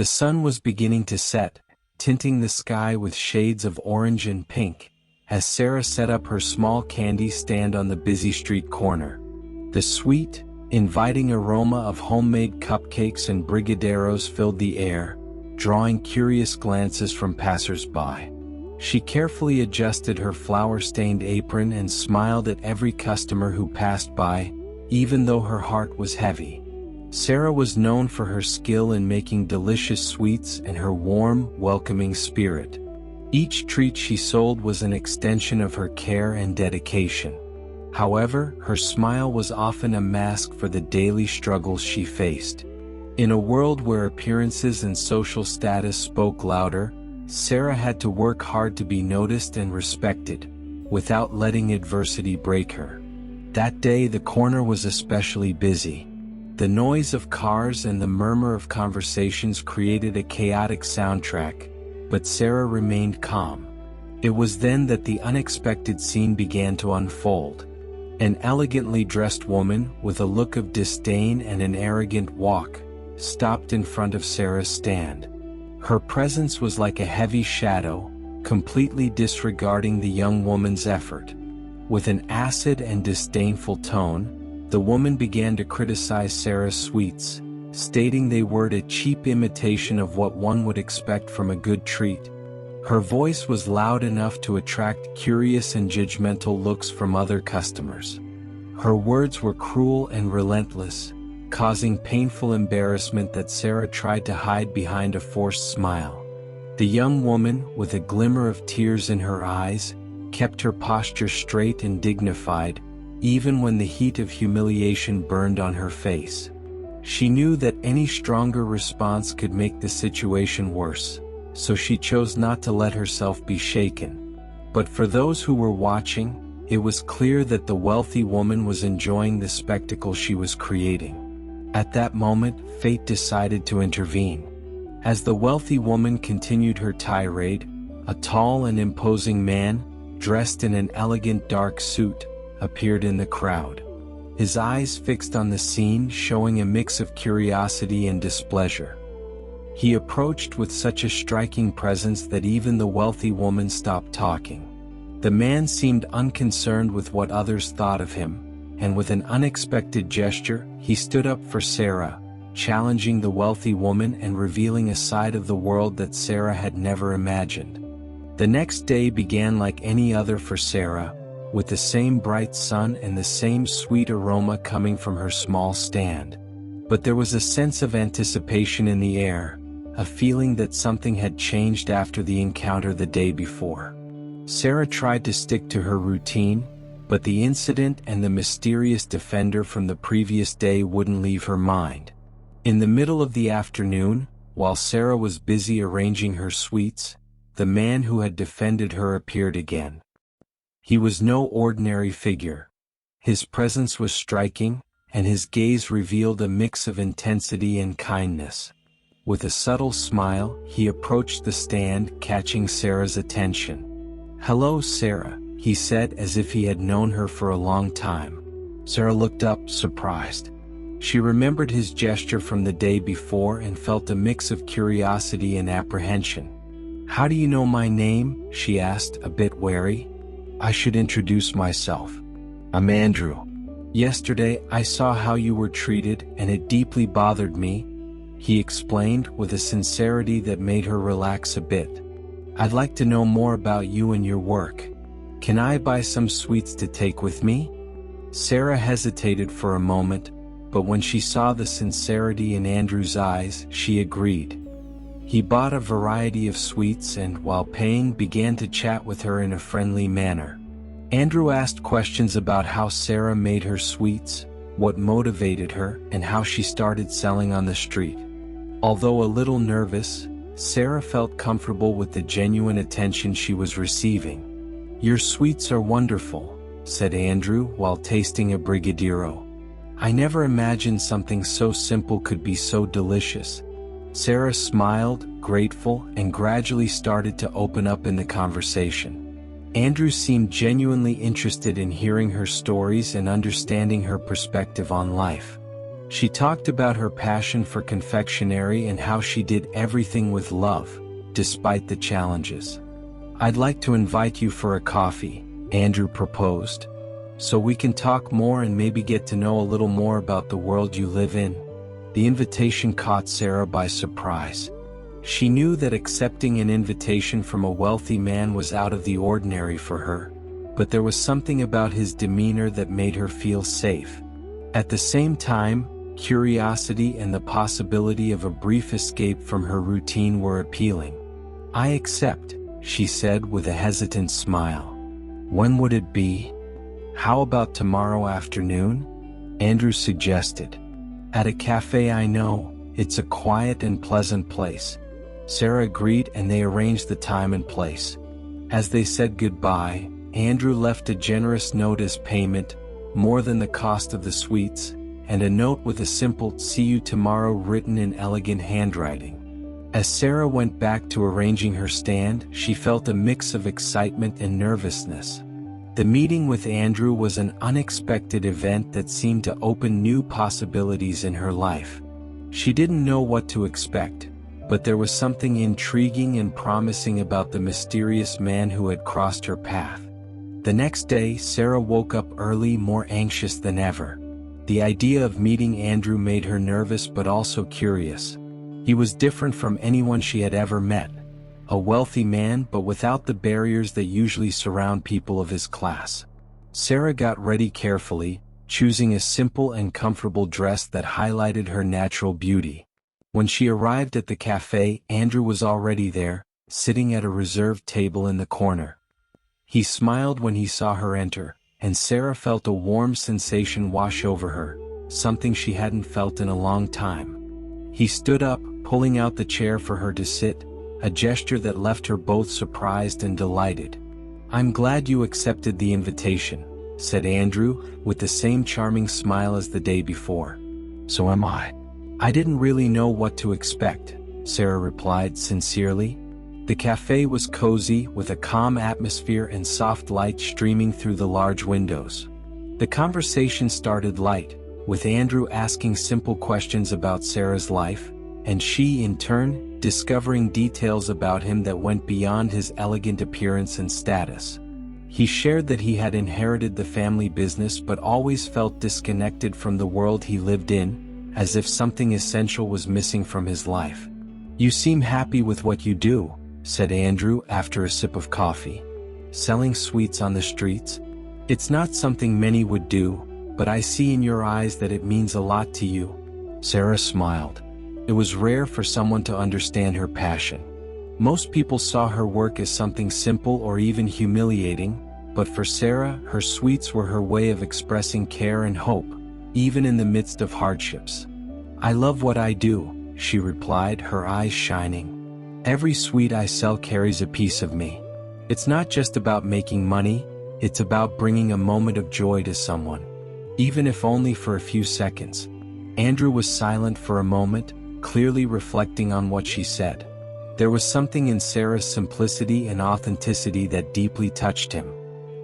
The sun was beginning to set, tinting the sky with shades of orange and pink, as Sarah set up her small candy stand on the busy street corner. The sweet, inviting aroma of homemade cupcakes and brigadeiros filled the air, drawing curious glances from passers-by. She carefully adjusted her flour-stained apron and smiled at every customer who passed by, even though her heart was heavy. Sarah was known for her skill in making delicious sweets and her warm, welcoming spirit. Each treat she sold was an extension of her care and dedication. However, her smile was often a mask for the daily struggles she faced. In a world where appearances and social status spoke louder, Sarah had to work hard to be noticed and respected, without letting adversity break her. That day the corner was especially busy. The noise of cars and the murmur of conversations created a chaotic soundtrack, but Sarah remained calm. It was then that the unexpected scene began to unfold. An elegantly dressed woman, with a look of disdain and an arrogant walk, stopped in front of Sarah's stand. Her presence was like a heavy shadow, completely disregarding the young woman's effort. With an acid and disdainful tone, the woman began to criticize Sarah's sweets, stating they were a cheap imitation of what one would expect from a good treat. Her voice was loud enough to attract curious and judgmental looks from other customers. Her words were cruel and relentless, causing painful embarrassment that Sarah tried to hide behind a forced smile. The young woman, with a glimmer of tears in her eyes, kept her posture straight and dignified, even when the heat of humiliation burned on her face. She knew that any stronger response could make the situation worse, so she chose not to let herself be shaken. But for those who were watching, it was clear that the wealthy woman was enjoying the spectacle she was creating. At that moment, fate decided to intervene. As the wealthy woman continued her tirade, a tall and imposing man, dressed in an elegant dark suit, appeared in the crowd. His eyes fixed on the scene, showing a mix of curiosity and displeasure. He approached with such a striking presence that even the wealthy woman stopped talking. The man seemed unconcerned with what others thought of him, and with an unexpected gesture, he stood up for Sarah, challenging the wealthy woman and revealing a side of the world that Sarah had never imagined. The next day began like any other for Sarah, with the same bright sun and the same sweet aroma coming from her small stand. But there was a sense of anticipation in the air, a feeling that something had changed after the encounter the day before. Sarah tried to stick to her routine, but the incident and the mysterious defender from the previous day wouldn't leave her mind. In the middle of the afternoon, while Sarah was busy arranging her sweets, the man who had defended her appeared again. He was no ordinary figure. His presence was striking, and his gaze revealed a mix of intensity and kindness. With a subtle smile, he approached the stand, catching Sarah's attention. "Hello, Sarah," he said as if he had known her for a long time. Sarah looked up, surprised. She remembered his gesture from the day before and felt a mix of curiosity and apprehension. "How do you know my name?" she asked, a bit wary. "I should introduce myself. I'm Andrew. Yesterday I saw how you were treated and it deeply bothered me," he explained with a sincerity that made her relax a bit. "I'd like to know more about you and your work. Can I buy some sweets to take with me?" Sarah hesitated for a moment, but when she saw the sincerity in Andrew's eyes, she agreed. He bought a variety of sweets and, while paying, began to chat with her in a friendly manner. Andrew asked questions about how Sarah made her sweets, what motivated her, and how she started selling on the street. Although a little nervous, Sarah felt comfortable with the genuine attention she was receiving. "Your sweets are wonderful," said Andrew while tasting a brigadeiro. "I never imagined something so simple could be so delicious." Sarah smiled, grateful, and gradually started to open up in the conversation. Andrew seemed genuinely interested in hearing her stories and understanding her perspective on life. She talked about her passion for confectionery and how she did everything with love, despite the challenges. "I'd like to invite you for a coffee," Andrew proposed, "so we can talk more and maybe get to know a little more about the world you live in." The invitation caught Sarah by surprise. She knew that accepting an invitation from a wealthy man was out of the ordinary for her, but there was something about his demeanor that made her feel safe. At the same time, curiosity and the possibility of a brief escape from her routine were appealing. "I accept," she said with a hesitant smile. "When would it be?" "How about tomorrow afternoon?" Andrew suggested. "At a cafe I know, it's a quiet and pleasant place." Sarah agreed and they arranged the time and place. As they said goodbye, Andrew left a generous note as payment, more than the cost of the sweets, and a note with a simple "See you tomorrow" written in elegant handwriting. As Sarah went back to arranging her stand, she felt a mix of excitement and nervousness. The meeting with Andrew was an unexpected event that seemed to open new possibilities in her life. She didn't know what to expect, but there was something intriguing and promising about the mysterious man who had crossed her path. The next day, Sarah woke up early, more anxious than ever. The idea of meeting Andrew made her nervous but also curious. He was different from anyone she had ever met. A wealthy man, but without the barriers that usually surround people of his class. Sarah got ready carefully, choosing a simple and comfortable dress that highlighted her natural beauty. When she arrived at the cafe, Andrew was already there, sitting at a reserved table in the corner. He smiled when he saw her enter, and Sarah felt a warm sensation wash over her, something she hadn't felt in a long time. He stood up, pulling out the chair for her to sit, a gesture that left her both surprised and delighted. "I'm glad you accepted the invitation," said Andrew, with the same charming smile as the day before. "So am I. I didn't really know what to expect," Sarah replied sincerely. The cafe was cozy, with a calm atmosphere and soft light streaming through the large windows. The conversation started light, with Andrew asking simple questions about Sarah's life, and she, in turn, discovering details about him that went beyond his elegant appearance and status. He shared that he had inherited the family business but always felt disconnected from the world he lived in, as if something essential was missing from his life. "You seem happy with what you do," said Andrew after a sip of coffee. "Selling sweets on the streets? It's not something many would do, but I see in your eyes that it means a lot to you." Sarah smiled. It was rare for someone to understand her passion. Most people saw her work as something simple or even humiliating, but for Sarah, her sweets were her way of expressing care and hope, even in the midst of hardships. "I love what I do," she replied, her eyes shining. "Every sweet I sell carries a piece of me. It's not just about making money, it's about bringing a moment of joy to someone, even if only for a few seconds." Andrew was silent for a moment, clearly reflecting on what she said. There was something in Sarah's simplicity and authenticity that deeply touched him.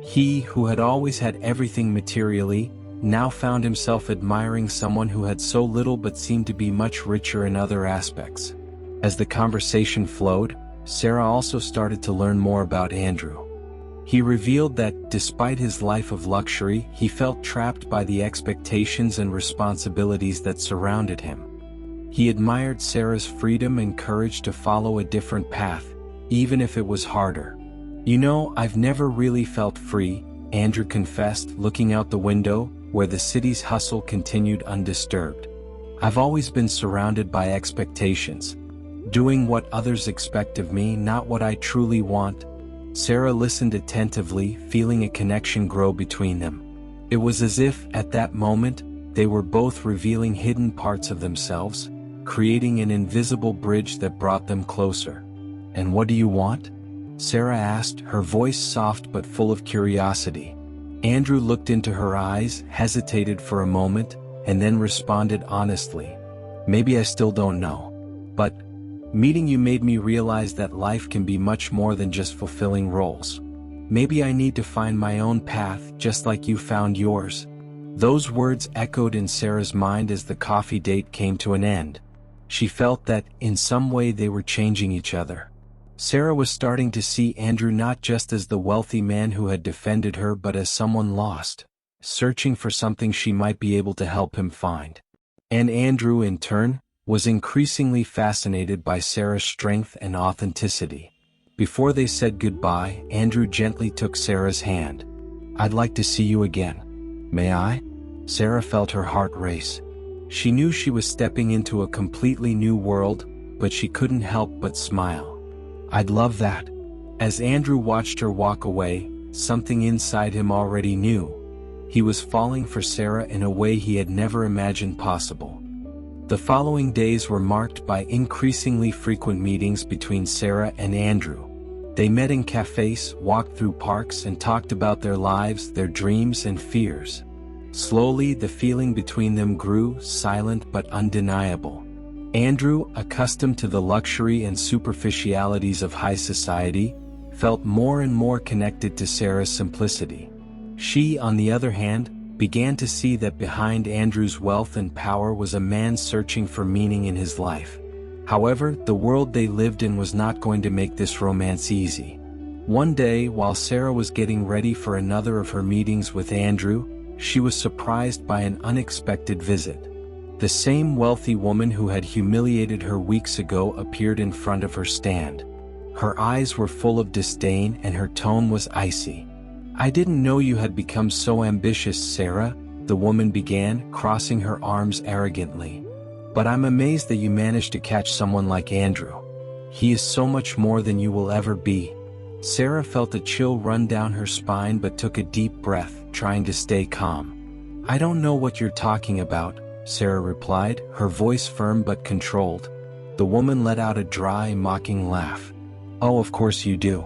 He, who had always had everything materially, now found himself admiring someone who had so little but seemed to be much richer in other aspects. As the conversation flowed, Sarah also started to learn more about Andrew. He revealed that, despite his life of luxury, he felt trapped by the expectations and responsibilities that surrounded him. He admired Sarah's freedom and courage to follow a different path, even if it was harder. "You know, I've never really felt free," Andrew confessed, looking out the window, where the city's hustle continued undisturbed. "I've always been surrounded by expectations, doing what others expect of me, not what I truly want." Sarah listened attentively, feeling a connection grow between them. It was as if, at that moment, they were both revealing hidden parts of themselves, creating an invisible bridge that brought them closer. "And what do you want?" Sarah asked, her voice soft but full of curiosity. Andrew looked into her eyes, hesitated for a moment, and then responded honestly. "Maybe I still don't know. But meeting you made me realize that life can be much more than just fulfilling roles. Maybe I need to find my own path, just like you found yours." Those words echoed in Sarah's mind as the coffee date came to an end. She felt that, in some way, they were changing each other. Sarah was starting to see Andrew not just as the wealthy man who had defended her but as someone lost, searching for something she might be able to help him find. And Andrew, in turn, was increasingly fascinated by Sarah's strength and authenticity. Before they said goodbye, Andrew gently took Sarah's hand. "I'd like to see you again. May I?" Sarah felt her heart race. She knew she was stepping into a completely new world, but she couldn't help but smile. "I'd love that." As Andrew watched her walk away, something inside him already knew. He was falling for Sarah in a way he had never imagined possible. The following days were marked by increasingly frequent meetings between Sarah and Andrew. They met in cafes, walked through parks, and talked about their lives, their dreams, and fears. Slowly, the feeling between them grew, silent but undeniable. Andrew, accustomed to the luxury and superficialities of high society, felt more and more connected to Sarah's simplicity. She, on the other hand, began to see that behind Andrew's wealth and power was a man searching for meaning in his life. However, the world they lived in was not going to make this romance easy. One day, while Sarah was getting ready for another of her meetings with Andrew, she was surprised by an unexpected visit. The same wealthy woman who had humiliated her weeks ago appeared in front of her stand. Her eyes were full of disdain and her tone was icy. "I didn't know you had become so ambitious, Sarah," the woman began, crossing her arms arrogantly. "But I'm amazed that you managed to catch someone like Andrew. He is so much more than you will ever be." Sarah felt a chill run down her spine but took a deep breath, trying to stay calm. "I don't know what you're talking about," Sarah replied, her voice firm but controlled. The woman let out a dry, mocking laugh. "Oh, of course you do.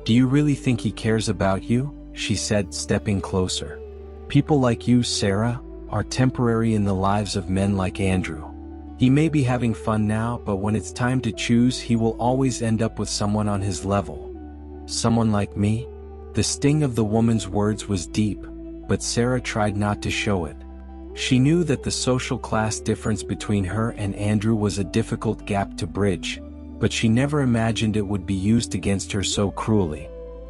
Do you really think he cares about you?" she said, stepping closer. "People like you, Sarah, are temporary in the lives of men like Andrew. He may be having fun now, but when it's time to choose, he will always end up with someone on his level." "Someone like me?" The sting of the woman's words was deep, but Sarah tried not to show it. She knew that the social class difference between her and Andrew was a difficult gap to bridge, but she never imagined it would be used against her so cruelly.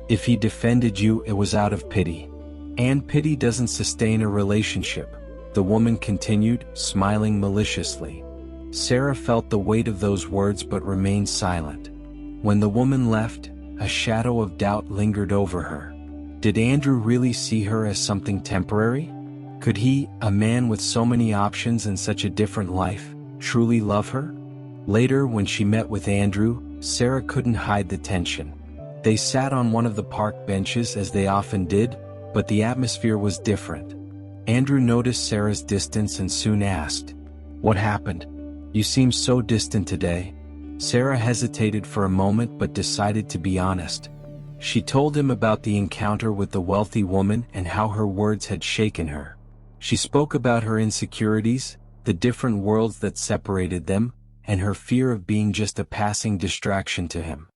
"If he defended you, it was out of pity. And pity doesn't sustain a relationship," the woman continued, smiling maliciously. Sarah felt the weight of those words but remained silent. When the woman left, a shadow of doubt lingered over her. Did Andrew really see her as something temporary? Could he, a man with so many options and such a different life, truly love her? Later, when she met with Andrew, Sarah couldn't hide the tension. They sat on one of the park benches as they often did, but the atmosphere was different. Andrew noticed Sarah's distance and soon asked, "What happened? You seem so distant today." Sarah hesitated for a moment but decided to be honest. She told him about the encounter with the wealthy woman and how her words had shaken her. She spoke about her insecurities, the different worlds that separated them, and her fear of being just a passing distraction to him.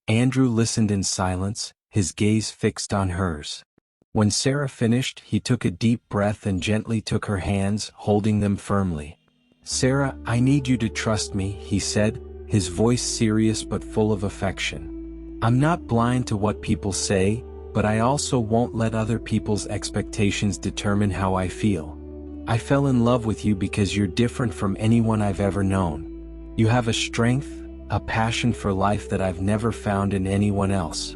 Andrew listened in silence, his gaze fixed on hers. When Sarah finished, he took a deep breath and gently took her hands, holding them firmly. "Sarah, I need you to trust me," he said, his voice serious but full of affection. "I'm not blind to what people say, but I also won't let other people's expectations determine how I feel. I fell in love with you because you're different from anyone I've ever known. You have a strength, a passion for life that I've never found in anyone else.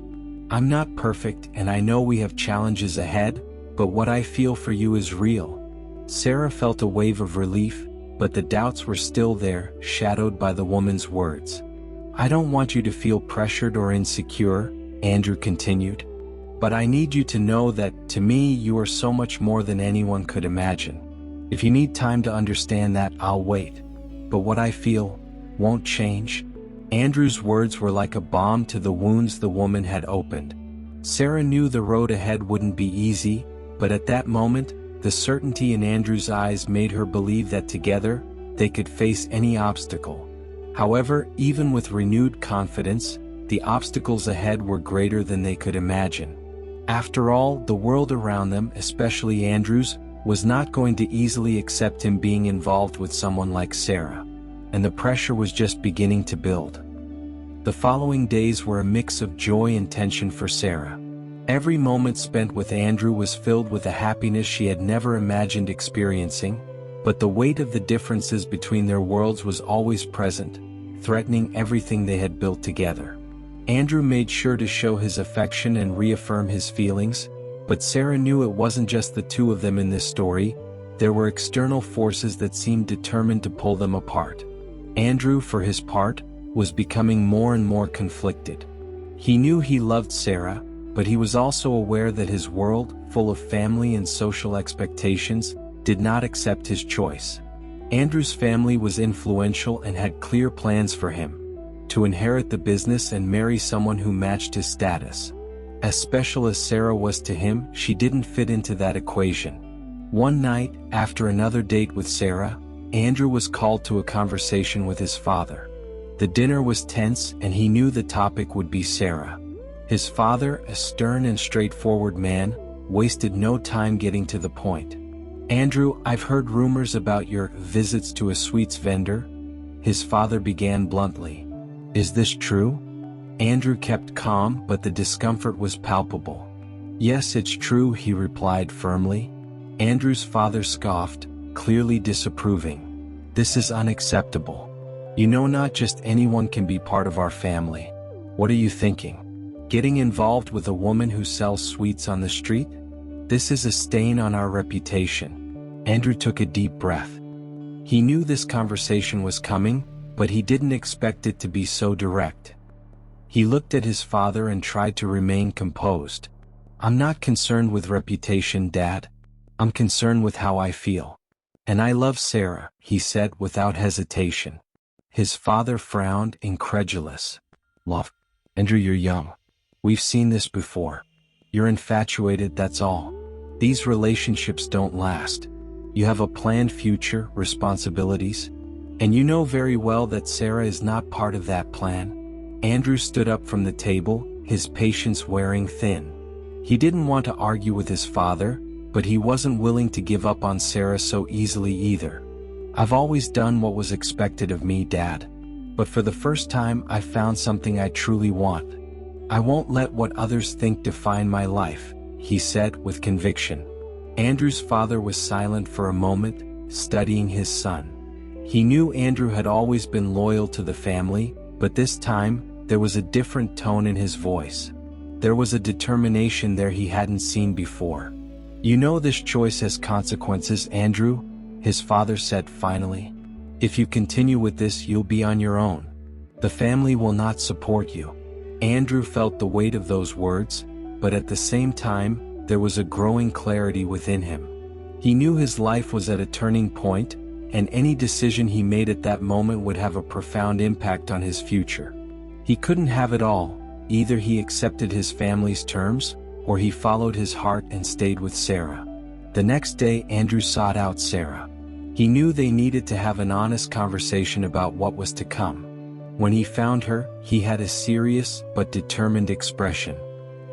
I'm not perfect and I know we have challenges ahead, but what I feel for you is real." Sarah felt a wave of relief, but the doubts were still there, shadowed by the woman's words. "I don't want you to feel pressured or insecure," Andrew continued. "But I need you to know that, to me, you are so much more than anyone could imagine. If you need time to understand that, I'll wait. But what I feel won't change." Andrew's words were like a balm to the wounds the woman had opened. Sarah knew the road ahead wouldn't be easy, but at that moment, the certainty in Andrew's eyes made her believe that together, they could face any obstacle. However, even with renewed confidence, the obstacles ahead were greater than they could imagine. After all, the world around them, especially Andrew's, was not going to easily accept him being involved with someone like Sarah, and the pressure was just beginning to build. The following days were a mix of joy and tension for Sarah. Every moment spent with Andrew was filled with a happiness she had never imagined experiencing, but the weight of the differences between their worlds was always present, threatening everything they had built together. Andrew made sure to show his affection and reaffirm his feelings, but Sarah knew it wasn't just the two of them in this story. There were external forces that seemed determined to pull them apart. Andrew, for his part, was becoming more and more conflicted. He knew he loved Sarah, but he was also aware that his world, full of family and social expectations, did not accept his choice. Andrew's family was influential and had clear plans for him: to inherit the business and marry someone who matched his status. As special as Sarah was to him, she didn't fit into that equation. One night, after another date with Sarah, Andrew was called to a conversation with his father. The dinner was tense, and he knew the topic would be Sarah. His father, a stern and straightforward man, wasted no time getting to the point. "Andrew, I've heard rumors about your visits to a sweets vendor," his father began bluntly. "Is this true?" Andrew kept calm, but the discomfort was palpable. "Yes, it's true," he replied firmly. Andrew's father scoffed, clearly disapproving. "This is unacceptable. You know, not just anyone can be part of our family. What are you thinking? Getting involved with a woman who sells sweets on the street? This is a stain on our reputation." Andrew took a deep breath. He knew this conversation was coming, but he didn't expect it to be so direct. He looked at his father and tried to remain composed. "I'm not concerned with reputation, Dad. I'm concerned with how I feel. And I love Sarah," he said without hesitation. His father frowned, incredulous. "Love? Andrew, you're young. We've seen this before. You're infatuated, that's all. These relationships don't last. You have a planned future, responsibilities. And you know very well that Sarah is not part of that plan." Andrew stood up from the table, his patience wearing thin. He didn't want to argue with his father, but he wasn't willing to give up on Sarah so easily either. "I've always done what was expected of me, Dad. But for the first time, I found something I truly want. I won't let what others think define my life," he said with conviction. Andrew's father was silent for a moment, studying his son. He knew Andrew had always been loyal to the family, but this time, there was a different tone in his voice. There was a determination there he hadn't seen before. "You know this choice has consequences, Andrew," his father said finally. "If you continue with this, you'll be on your own. The family will not support you." Andrew felt the weight of those words, but at the same time, there was a growing clarity within him. He knew his life was at a turning point, and any decision he made at that moment would have a profound impact on his future. He couldn't have it all. Either he accepted his family's terms, or he followed his heart and stayed with Sarah. The next day, Andrew sought out Sarah. He knew they needed to have an honest conversation about what was to come. When he found her, he had a serious but determined expression.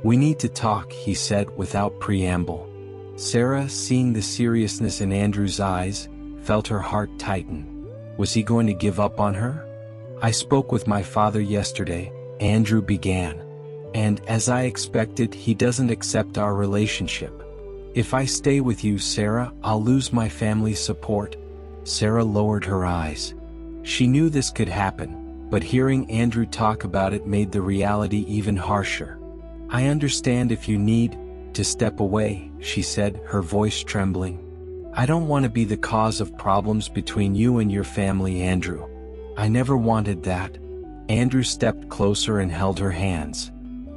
"We need to talk," he said without preamble. Sarah, seeing the seriousness in Andrew's eyes, felt her heart tighten. Was he going to give up on her? "I spoke with my father yesterday," Andrew began. "And as I expected, he doesn't accept our relationship. If I stay with you, Sarah, I'll lose my family's support." Sarah lowered her eyes. She knew this could happen, but hearing Andrew talk about it made the reality even harsher. "I understand if you need to step away," she said, her voice trembling. "I don't want to be the cause of problems between you and your family, Andrew. I never wanted that." Andrew stepped closer and held her hands.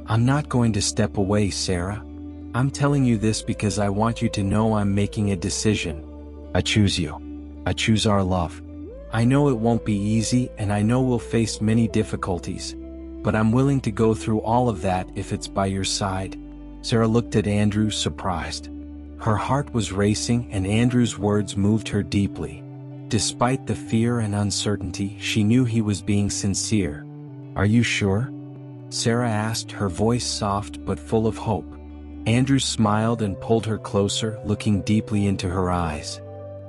"I'm not going to step away, Sarah. I'm telling you this because I want you to know I'm making a decision. I choose you. I choose our love. I know it won't be easy, and I know we'll face many difficulties, but I'm willing to go through all of that if it's by your side." Sarah looked at Andrew, surprised. Her heart was racing, and Andrew's words moved her deeply. Despite the fear and uncertainty, she knew he was being sincere. "Are you sure?" Sarah asked, her voice soft but full of hope. Andrew smiled and pulled her closer, looking deeply into her eyes.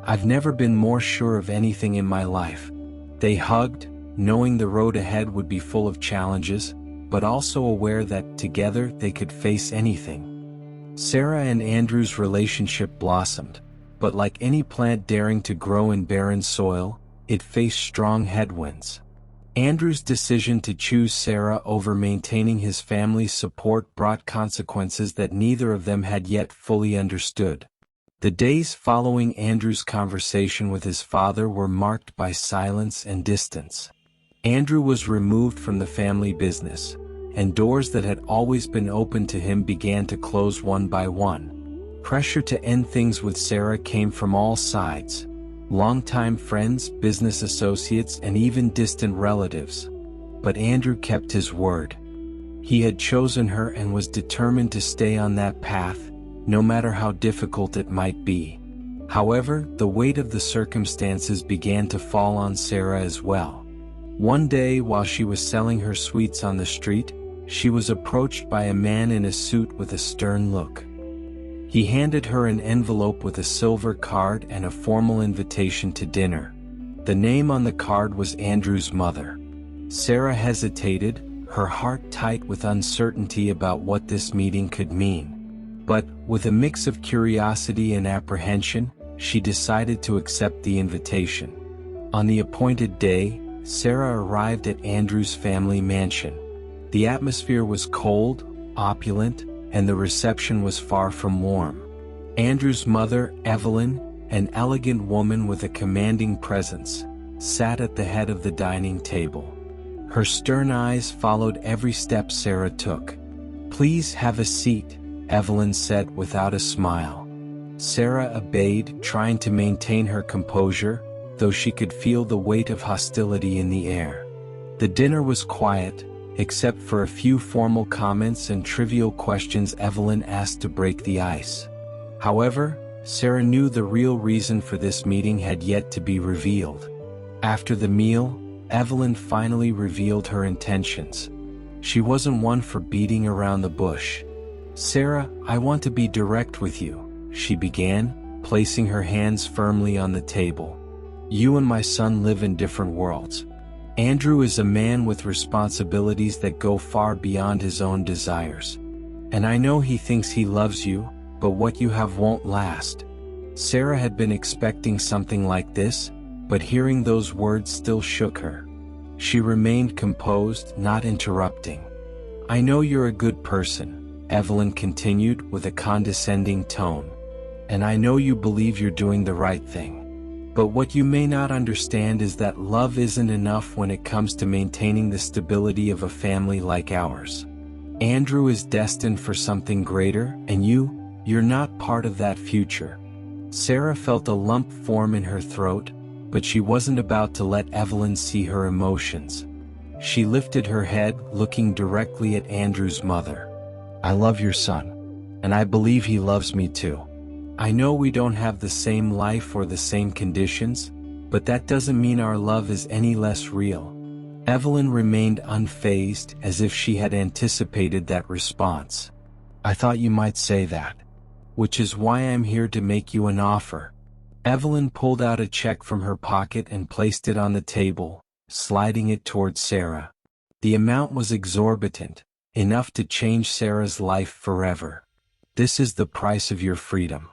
"I've never been more sure of anything in my life." They hugged, knowing the road ahead would be full of challenges, but also aware that together they could face anything. Sarah and Andrew's relationship blossomed, but like any plant daring to grow in barren soil, it faced strong headwinds. Andrew's decision to choose Sarah over maintaining his family's support brought consequences that neither of them had yet fully understood. The days following Andrew's conversation with his father were marked by silence and distance. Andrew was removed from the family business, and doors that had always been open to him began to close one by one. Pressure to end things with Sarah came from all sides: longtime friends, business associates, and even distant relatives. But Andrew kept his word. He had chosen her and was determined to stay on that path, no matter how difficult it might be. However, the weight of the circumstances began to fall on Sarah as well. One day, while she was selling her sweets on the street, she was approached by a man in a suit with a stern look. He handed her an envelope with a silver card and a formal invitation to dinner. The name on the card was Andrew's mother. Sarah hesitated, her heart tight with uncertainty about what this meeting could mean. But, with a mix of curiosity and apprehension, she decided to accept the invitation. On the appointed day, Sarah arrived at Andrew's family mansion. The atmosphere was cold, opulent, and the reception was far from warm. Andrew's mother, Evelyn, an elegant woman with a commanding presence, sat at the head of the dining table. Her stern eyes followed every step Sarah took. "Please have a seat," Evelyn said without a smile. Sarah obeyed, trying to maintain her composure, though she could feel the weight of hostility in the air. The dinner was quiet, except for a few formal comments and trivial questions Evelyn asked to break the ice. However, Sarah knew the real reason for this meeting had yet to be revealed. After the meal, Evelyn finally revealed her intentions. She wasn't one for beating around the bush. "Sarah, I want to be direct with you," she began, placing her hands firmly on the table. "You and my son live in different worlds. Andrew is a man with responsibilities that go far beyond his own desires. And I know he thinks he loves you, but what you have won't last." Sarah had been expecting something like this, but hearing those words still shook her. She remained composed, not interrupting. "I know you're a good person," Evelyn continued with a condescending tone. "And I know you believe you're doing the right thing. But what you may not understand is that love isn't enough when it comes to maintaining the stability of a family like ours. Andrew is destined for something greater, and you're not part of that future." Sarah felt a lump form in her throat, but she wasn't about to let Evelyn see her emotions. She lifted her head, looking directly at Andrew's mother. "I love your son, and I believe he loves me too. I know we don't have the same life or the same conditions, but that doesn't mean our love is any less real." Evelyn remained unfazed, as if she had anticipated that response. "I thought you might say that. Which is why I'm here to make you an offer." Evelyn pulled out a check from her pocket and placed it on the table, sliding it towards Sarah. The amount was exorbitant, enough to change Sarah's life forever. "This is the price of your freedom.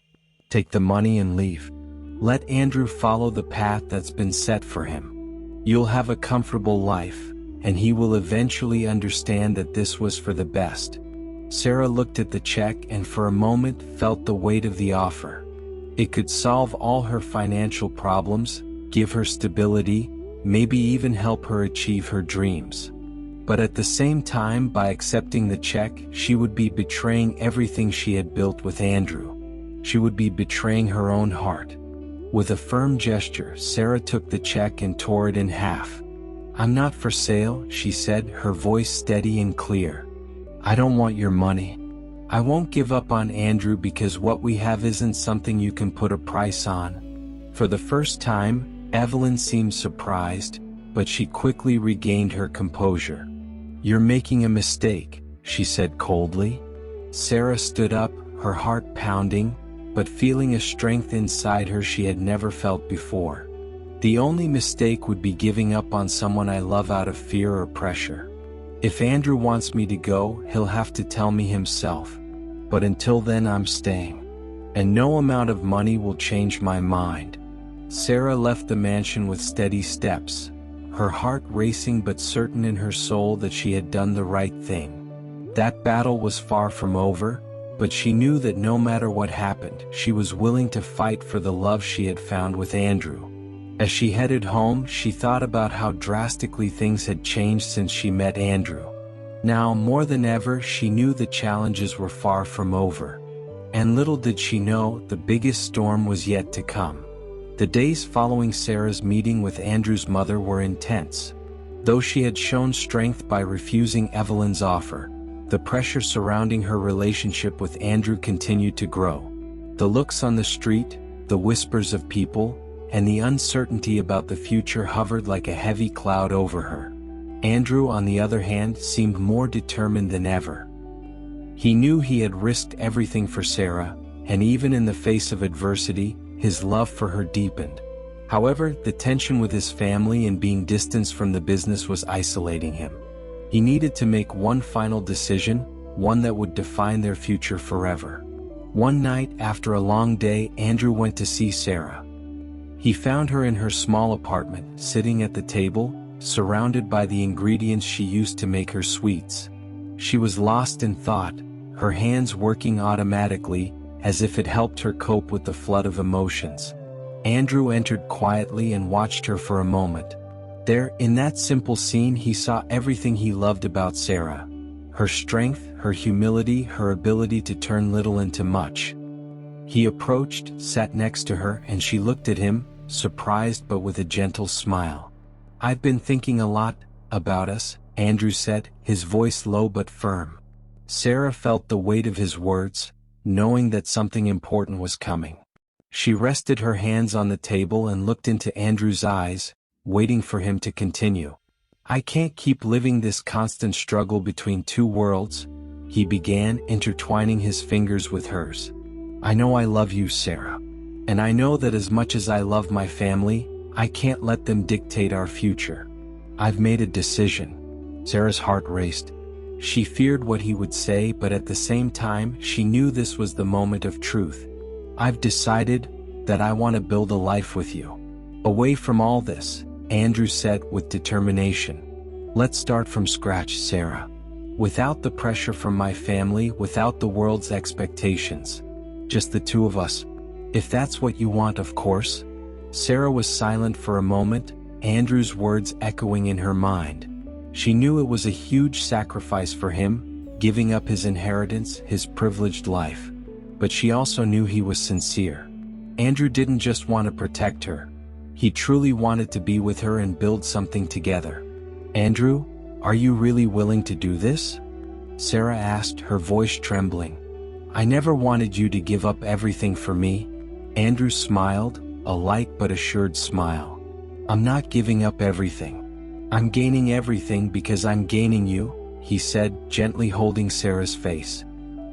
Take the money and leave. Let Andrew follow the path that's been set for him. You'll have a comfortable life, and he will eventually understand that this was for the best." Sarah looked at the check and for a moment felt the weight of the offer. It could solve all her financial problems, give her stability, maybe even help her achieve her dreams. But at the same time, by accepting the check, she would be betraying everything she had built with Andrew. She would be betraying her own heart. With a firm gesture, Sarah took the check and tore it in half. "I'm not for sale," she said, her voice steady and clear. "I don't want your money. I won't give up on Andrew because what we have isn't something you can put a price on." For the first time, Evelyn seemed surprised, but she quickly regained her composure. "You're making a mistake," she said coldly. Sarah stood up, her heart pounding, but feeling a strength inside her she had never felt before. The only mistake would be giving up on someone I love out of fear or pressure. If Andrew wants me to go, he'll have to tell me himself. But until then I'm staying. And no amount of money will change my mind. Sarah left the mansion with steady steps, her heart racing but certain in her soul that she had done the right thing. That battle was far from over, but she knew that no matter what happened, she was willing to fight for the love she had found with Andrew. As she headed home, she thought about how drastically things had changed since she met Andrew. Now, more than ever, she knew the challenges were far from over. And little did she know, the biggest storm was yet to come. The days following Sarah's meeting with Andrew's mother were intense. Though she had shown strength by refusing Evelyn's offer, the pressure surrounding her relationship with Andrew continued to grow. The looks on the street, the whispers of people, and the uncertainty about the future hovered like a heavy cloud over her. Andrew, on the other hand, seemed more determined than ever. He knew he had risked everything for Sarah, and even in the face of adversity, his love for her deepened. However, the tension with his family and being distanced from the business was isolating him. He needed to make one final decision, one that would define their future forever. One night, after a long day, Andrew went to see Sarah. He found her in her small apartment, sitting at the table, surrounded by the ingredients she used to make her sweets. She was lost in thought, her hands working automatically, as if it helped her cope with the flood of emotions. Andrew entered quietly and watched her for a moment. There, in that simple scene, he saw everything he loved about Sarah. Her strength, her humility, her ability to turn little into much. He approached, sat next to her, and she looked at him, surprised but with a gentle smile. "I've been thinking a lot about us," Andrew said, his voice low but firm. Sarah felt the weight of his words, knowing that something important was coming. She rested her hands on the table and looked into Andrew's eyes, waiting for him to continue. "I can't keep living this constant struggle between two worlds," he began, intertwining his fingers with hers. "I know I love you, Sarah. And I know that as much as I love my family, I can't let them dictate our future. I've made a decision." Sarah's heart raced. She feared what he would say, but at the same time, she knew this was the moment of truth. "I've decided that I want to build a life with you. Away from all this," Andrew said with determination. "Let's start from scratch, Sarah. Without the pressure from my family, without the world's expectations. Just the two of us. If that's what you want, of course." Sarah was silent for a moment, Andrew's words echoing in her mind. She knew it was a huge sacrifice for him, giving up his inheritance, his privileged life. But she also knew he was sincere. Andrew didn't just want to protect her. He truly wanted to be with her and build something together. "Andrew, are you really willing to do this?" Sarah asked, her voice trembling. "I never wanted you to give up everything for me." Andrew smiled, a light but assured smile. "I'm not giving up everything. I'm gaining everything because I'm gaining you," he said, gently holding Sarah's face.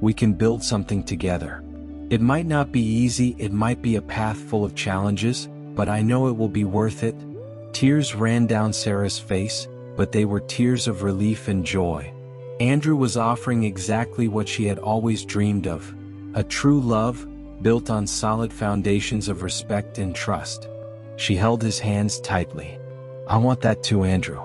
"We can build something together. It might not be easy, it might be a path full of challenges, but I know it will be worth it." Tears ran down Sarah's face, but they were tears of relief and joy. Andrew was offering exactly what she had always dreamed of. A true love, built on solid foundations of respect and trust. She held his hands tightly. "I want that too, Andrew.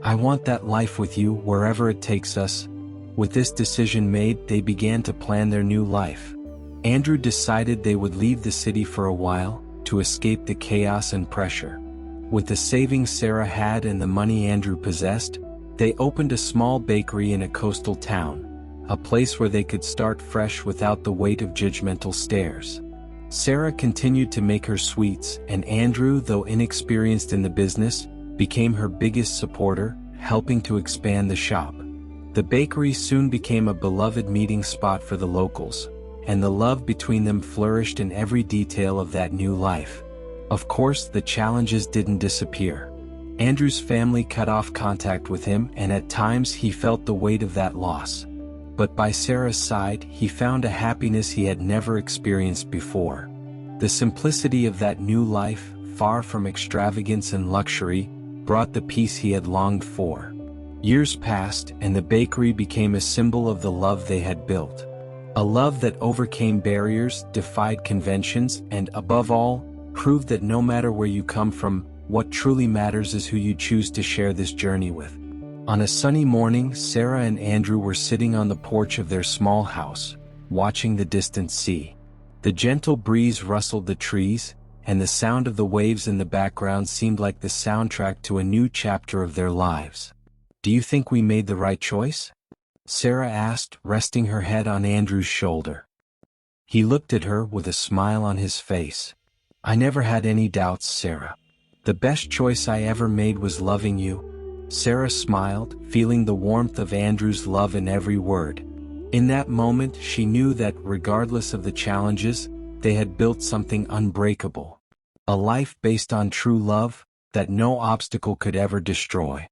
I want that life with you, wherever it takes us." With this decision made, they began to plan their new life. Andrew decided they would leave the city for a while, to escape the chaos and pressure. With the savings Sarah had and the money Andrew possessed, they opened a small bakery in a coastal town, a place where they could start fresh without the weight of judgmental stares. Sarah continued to make her sweets, and Andrew, though inexperienced in the business, became her biggest supporter, helping to expand the shop. The bakery soon became a beloved meeting spot for the locals, and the love between them flourished in every detail of that new life. Of course, the challenges didn't disappear. Andrew's family cut off contact with him, and at times he felt the weight of that loss. But by Sarah's side, he found a happiness he had never experienced before. The simplicity of that new life, far from extravagance and luxury, brought the peace he had longed for. Years passed, and the bakery became a symbol of the love they had built. A love that overcame barriers, defied conventions, and, above all, proved that no matter where you come from, what truly matters is who you choose to share this journey with. On a sunny morning, Sarah and Andrew were sitting on the porch of their small house, watching the distant sea. The gentle breeze rustled the trees, and the sound of the waves in the background seemed like the soundtrack to a new chapter of their lives. "Do you think we made the right choice?" Sarah asked, resting her head on Andrew's shoulder. He looked at her with a smile on his face. "I never had any doubts, Sarah. The best choice I ever made was loving you." Sarah smiled, feeling the warmth of Andrew's love in every word. In that moment, she knew that, regardless of the challenges, they had built something unbreakable. A life based on true love, that no obstacle could ever destroy.